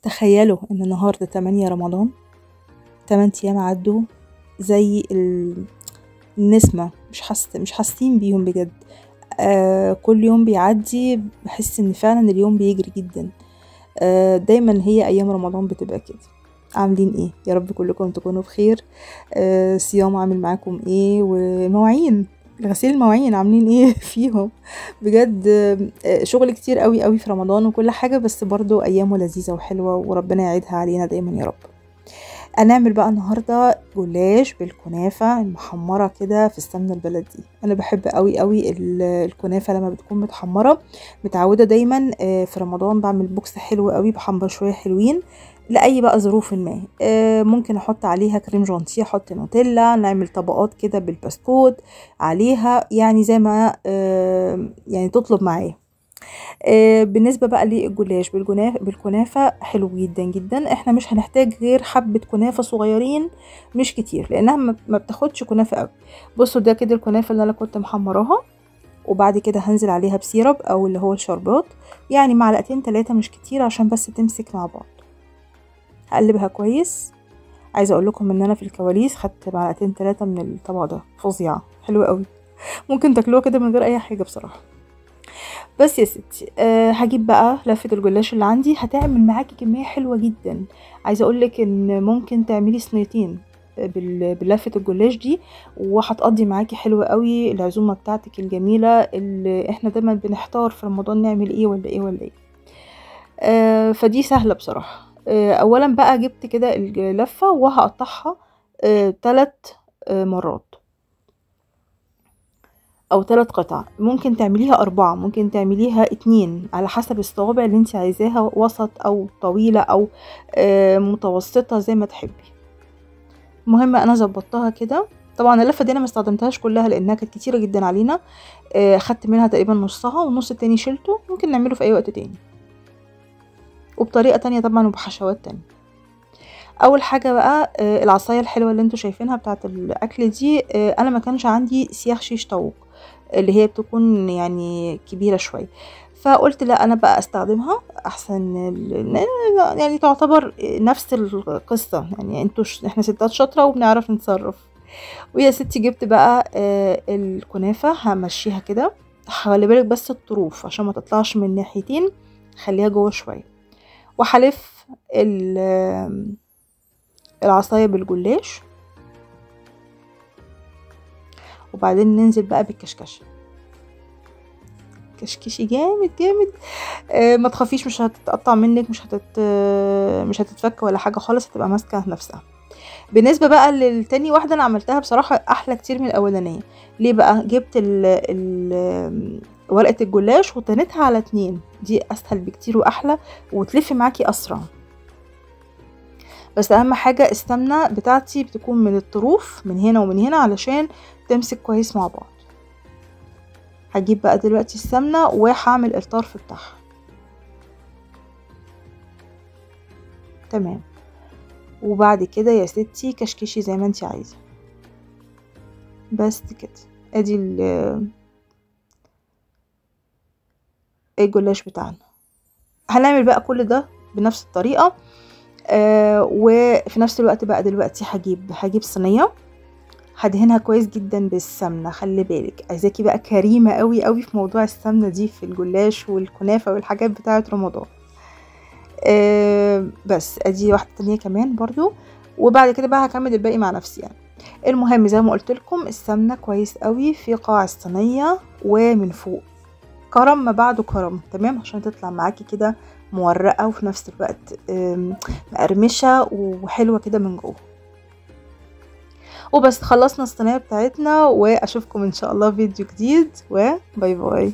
تخيلوا ان النهاردة 8 رمضان، 8 ايام عدوا زي النسمة، مش حاسين بيهم بجد. كل يوم بيعدي بحس ان فعلا اليوم بيجري جدا. دايما هي ايام رمضان بتبقى كده. عاملين ايه؟ يا رب كلكم تكونوا بخير. صيام عامل معاكم ايه؟ ومواعين غسيل المواعين عاملين ايه فيهم؟ بجد شغل كتير قوي قوي في رمضان وكل حاجة، بس برضو ايامه لذيذة وحلوة وربنا يعيدها علينا دايما يا رب. هنعمل بقى النهاردة جلاش بالكنافة المحمرة كده في السمنة البلدي. انا بحب قوي قوي الكنافة لما بتكون متحمرة. متعودة دايما في رمضان بعمل بوكس حلو قوي، بحمر شوية حلوين لأي بقى ظروف ما. ممكن احط عليها كريم جانتيه، احط نوتيلا، نعمل طبقات كده بالبسكوت عليها، يعني زي ما يعني تطلب معايا. بالنسبة بقى للجلاش بالكنافة حلو جدا جدا. احنا مش هنحتاج غير حبة كنافة صغيرين مش كتير، لانها ما بتاخدش كنافة قوي. بصوا ده كده الكنافة اللي انا كنت محمراها، وبعد كده هنزل عليها بسيرب او اللي هو الشربات، يعني معلقتين 3 مش كتير عشان بس تمسك مع بعض. هقلبها كويس. عايزه اقول لكم ان انا في الكواليس خدت معلقتين 3 من الطبق ده، فظيعه حلوه قوي. ممكن تاكلوها كده من غير اي حاجه بصراحه. بس يا ستي هجيب بقى لفه الجلاش اللي عندي، هتعمل معاكي كميه حلوه جدا. عايزه اقولك ان ممكن تعملي صينيتين بلفه الجلاش دي، وهتقضي معاكي حلوه قوي العزومه بتاعتك الجميله اللي احنا دايما بنحتار في رمضان نعمل ايه ولا ايه ولا ايه. فدي سهله بصراحه. اولا بقى جبت كده اللفه وهقطعها 3 مرات او 3 قطع. ممكن تعمليها 4، ممكن تعمليها 2 على حسب الصوابع اللي انت عايزاها، وسط او طويلة او متوسطة زي ما تحبي. المهم انا ظبطتها كده. طبعا اللفة دي انا ما استخدمتهاش كلها لانها كانت كتيرة جدا علينا. خدت منها تقريبا نصها، والنص التاني شلته. ممكن نعمله في اي وقت تاني وبطريقة تانية طبعا وبحشوات تانية. اول حاجة بقى العصاية الحلوة اللي انتوا شايفينها بتاعت الاكل دي، انا ما كانش عندي سياخ شيش طاووق اللي هي بتكون يعني كبيرة شوية، فقلت لا انا بقى استخدمها احسن. يعني تعتبر نفس القصة، يعني احنا ستات شاطرة وبنعرف نتصرف. ويا ستي جبت بقى الكنافة همشيها كده. خلي بالك بس الطروف عشان ما تطلعش من ناحيتين، خليها جوه شوية. وحلف العصاية بالجلاش، وبعدين ننزل بقى بالكشكشه. كشكشي جامد جامد. ما تخافيش، مش هتتقطع منك، مش هتتفك ولا حاجه خالص، هتبقى ماسكه نفسها. بالنسبه بقى للتاني واحده انا عملتها بصراحه احلى كتير من الاولانيه. ليه بقى؟ جبت ورقه الجلاش وتنتها على 2، دي اسهل بكتير واحلى وتلفي معاكي اسرع. بس اهم حاجه السمنه بتاعتي بتكون من الطروف من هنا ومن هنا علشان تمسك كويس مع بعض. هجيب بقى دلوقتي السمنه وهعمل الطرف بتاعها. تمام. وبعد كده يا ستي كشكشي زي ما انتي عايزه. بس كده ادي الجلاش بتاعنا. هنعمل بقى كل ده بنفس الطريقه. وفي نفس الوقت بقى دلوقتي هجيب صينيه، هدهنها كويس جدا بالسمنه. خلي بالك عايزاكي بقى كريمه قوي قوي في موضوع السمنه دي في الجلاش والكنافه والحاجات بتاعه رمضان. بس ادي واحده تانية كمان برضو، وبعد كده بقى هكمل الباقي مع نفسي يعني. المهم زي ما قلت لكم السمنه كويس قوي في قاع الصينيه ومن فوق، كرم ما بعده كرم، تمام، عشان تطلع معاكي كده مورقه وفي نفس الوقت مقرمشه وحلوه كده من جوه. وبس خلصنا الصينيه بتاعتنا، واشوفكم ان شاء الله في فيديو جديد، وباي باي.